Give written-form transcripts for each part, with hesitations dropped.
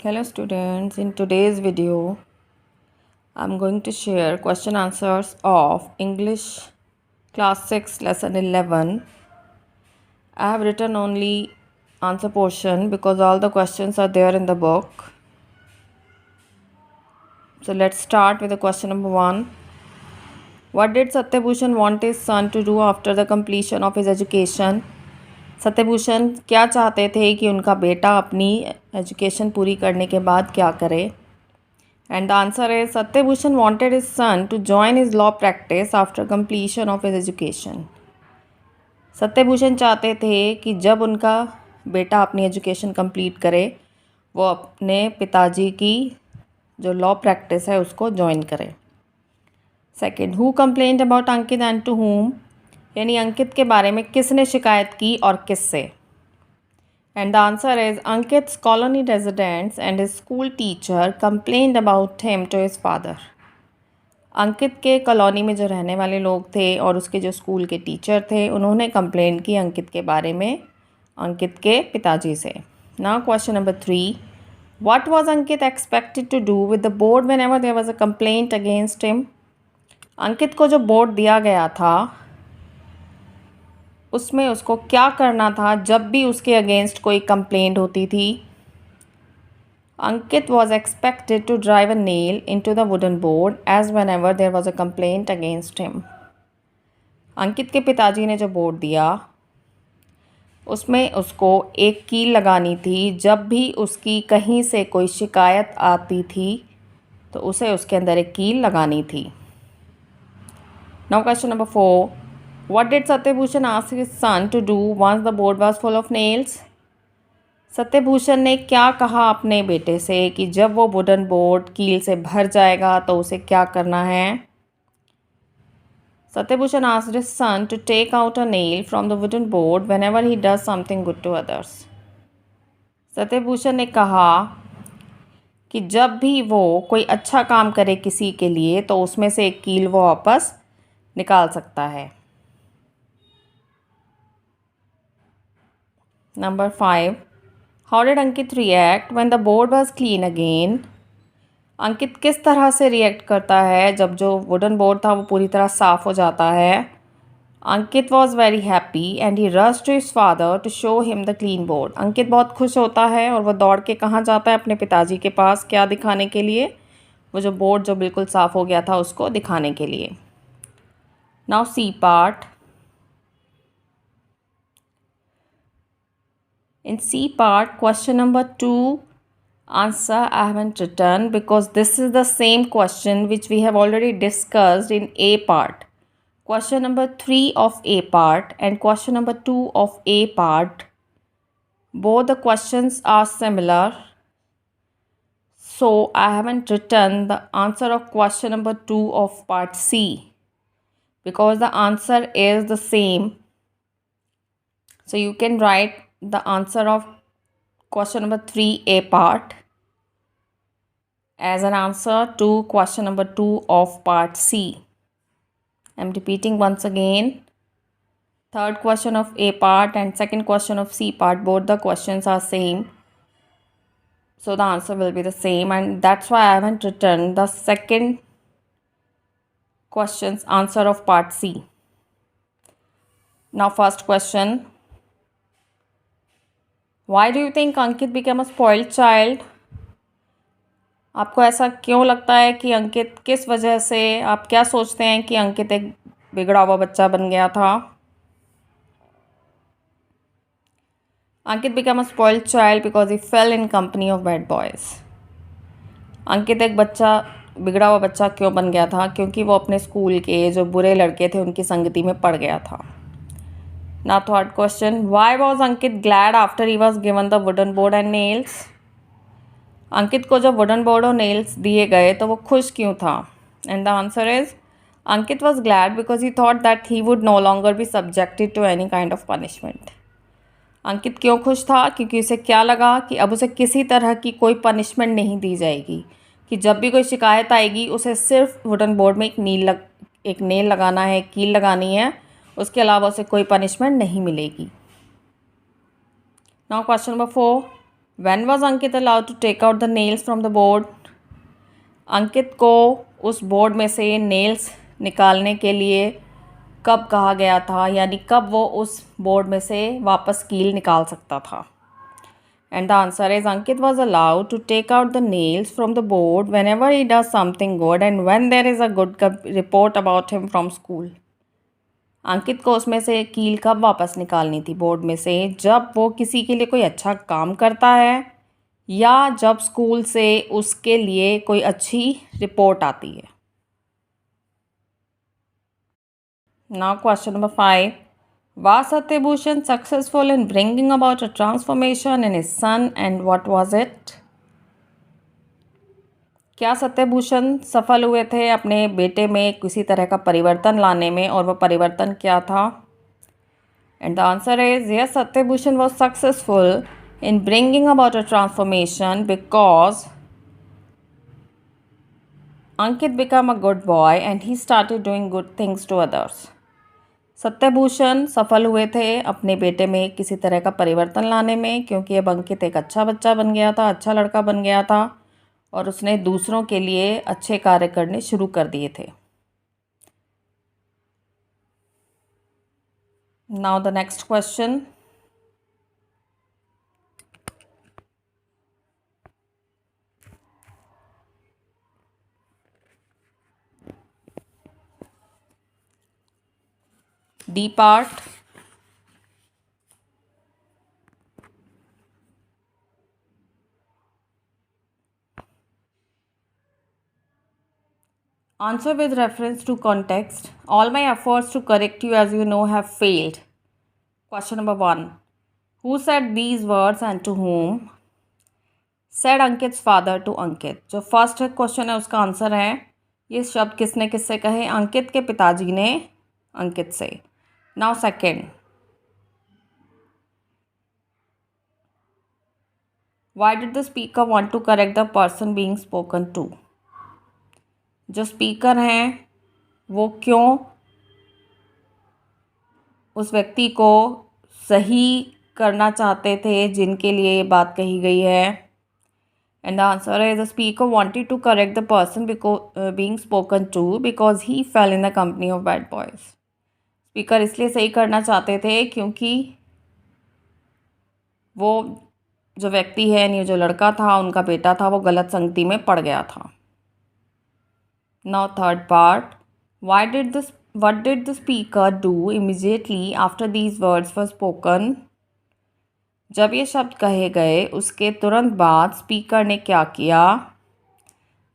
Hello students, in today's video I'm going to share question answers of English class 6 lesson 11. I have written only answer portion because all the questions are there in the book. So let's start with the question number 1. What did Satyabhushan want his son to do after the completion of his education? Satyabhushan क्या चाहते थे कि उनका बेटा अपनी education पूरी करने के बाद क्या करे? And the answer is Satyabhushan wanted his son to join his law practice after completion of his education. Satyabhushan चाहते थे कि जब उनका बेटा अपनी एजुकेशन कंप्लीट करे वो अपने पिताजी की जो लॉ प्रैक्टिस है उसको ज्वाइन करे. Second, who complaint about Ankit and to whom? यानी अंकित के बारे में किसने शिकायत की और किससे? And the answer is Ankit's colony residents and his school teacher complained about him to his father. अंकित के कॉलोनी में जो रहने वाले लोग थे और उसके जो स्कूल के टीचर थे उन्होंने कंप्लेन की अंकित के बारे में अंकित के पिताजी से. Now question number 3. What was Ankit expected to do with the board whenever there was a complaint against him? अंकित को जो बोर्ड दिया गया था उसमें उसको क्या करना था जब भी उसके अगेंस्ट कोई कंप्लेंट होती थी? Ankit was expected to drive a nail into the wooden board as whenever there was a complaint against him. अंकित के पिताजी ने जो बोर्ड दिया उसमें उसको एक कील लगानी थी. जब भी उसकी कहीं से कोई शिकायत आती थी तो उसे उसके अंदर एक कील लगानी थी. Now question number 4. What did Satyabhushan ask his son to do once the board was full of nails? Satyabhushan ने क्या कहा अपने बेटे से कि जब वो वुडन बोर्ड कील से भर जाएगा तो उसे क्या करना है? Satyabhushan asked his son to take out a nail from the wooden board whenever he does something good to others. Satyabhushan ने कहा कि जब भी वो कोई अच्छा काम करे किसी के लिए तो उसमें से एक कील वो वापस निकाल सकता है. Number 5. How did Ankit react when the board was clean again? अंकित किस तरह से रिएक्ट करता है जब जो वुडन बोर्ड था वो पूरी तरह साफ़ हो जाता है? Ankit was very happy and he rush to his father to show him the clean board. Ankit बहुत खुश होता है और वह दौड़ के कहाँ जाता है? अपने पिताजी के पास. क्या दिखाने के लिए? वो जो बोर्ड जो बिल्कुल साफ़ हो गया था उसको दिखाने के लिए. Now C part. In C part, question number 2 answer I haven't written because this is the same question which we have already discussed in A part. Question number 3 of A part and question number 2 of A part, both the questions are similar. So I haven't written the answer of question number 2 of part C because the answer is the same. So you can write the answer of question number 3A part as an answer to question number 2 of part C. I'm repeating once again. Third question of A part and second question of C part, both the questions are same. So the answer will be the same and that's why I haven't written the second question's answer of part C. Now first question. Why do you think Ankit became a spoiled child? आपको ऐसा क्यों लगता है कि अंकित किस वजह से, आप क्या सोचते हैं कि अंकित एक बिगड़ा हुआ बच्चा बन गया था? अंकित became a spoiled child because he fell in company of bad boys. अंकित एक बिगड़ा हुआ बच्चा क्यों बन गया था? क्योंकि वो अपने स्कूल के जो बुरे लड़के थे उनकी संगति में पड़ गया था. Now third question. Why was Ankit glad after he was given the wooden board and nails? अंकित को जब वुडन बोर्ड और नेल्स दिए गए तो वो खुश क्यों था? And the answer is Ankit was glad because he thought that he would no longer be subjected to any kind of punishment. अंकित क्यों खुश था? क्योंकि उसे क्या लगा कि अब उसे किसी तरह की कोई पनिशमेंट नहीं दी जाएगी, कि जब भी कोई शिकायत आएगी उसे सिर्फ वुडन बोर्ड में एक नेल लगाना है, एक कील लगानी है, उसके अलावा उसे कोई पनिशमेंट नहीं मिलेगी. Now question number 4. When was Ankit allowed to take out the nails from the board? अंकित को उस बोर्ड में से नेल्स निकालने के लिए कब कहा गया था, यानी कब वो उस बोर्ड में से वापस कील निकाल सकता था? And the answer is Ankit was allowed to take out the nails from the board whenever he does something good and when there is a good report about him from school. अंकित को उसमें से कील कब वापस निकालनी थी board में से? जब वो किसी के लिए कोई अच्छा काम करता है या जब स्कूल से उसके लिए कोई अच्छी रिपोर्ट आती है. Now question number 5. Was Satyabhushan successful in bringing about a transformation in his son and what was it? क्या सत्यभूषण सफल हुए थे अपने बेटे में किसी तरह का परिवर्तन लाने में, और वह परिवर्तन क्या था? And the answer is yes, Satyabhushan was successful in bringing about a transformation because Ankit became a good boy and he started doing good things to others. Satyabhushan सफल हुए थे अपने बेटे में किसी तरह का परिवर्तन लाने में, क्योंकि अब अंकित एक अच्छा बच्चा बन गया था, अच्छा लड़का बन गया था और उसने दूसरों के लिए अच्छे कार्य करने शुरू कर दिए थे. Now the next question. D part. Answer with reference to context. All my efforts to correct you, as you know, have failed. Question number 1. Who said these words and to whom? Said Ankit's father to Ankit. जो first question है उसका answer है ये शब्द किसने किससे कहे? अंकित के पिताजी ने अंकित से. Now second. Why did the speaker want to correct the person being spoken to? जो स्पीकर हैं वो क्यों उस व्यक्ति को सही करना चाहते थे जिनके लिए ये बात कही गई है? And the answer is the speaker wanted to correct the person being spoken to because he fell in the company of bad boys. Speaker इसलिए सही करना चाहते थे क्योंकि वो जो व्यक्ति है यानी जो लड़का था, उनका बेटा था, वो गलत संगति में पड़ गया था. Now third part. What did the speaker do immediately after these words were spoken? जब ये शब्द कहे गए उसके तुरंत बाद स्पीकर ने क्या किया?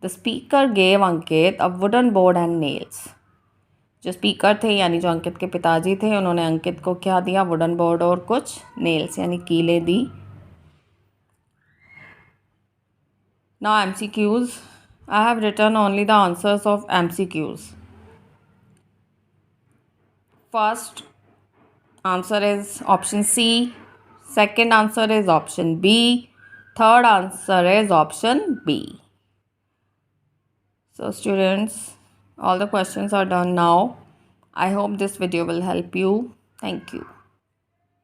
The speaker gave Ankit a wooden board and nails. जो स्पीकर थे यानी जो अंकित के पिताजी थे, उन्होंने अंकित को क्या दिया? वुडन बोर्ड और कुछ नेल्स यानी कीलें दी. Now MCQs. I have written only the answers of MCQs. First answer is option C. Second answer is option B. Third answer is option B. So students, all the questions are done now. I hope this video will help you. Thank you.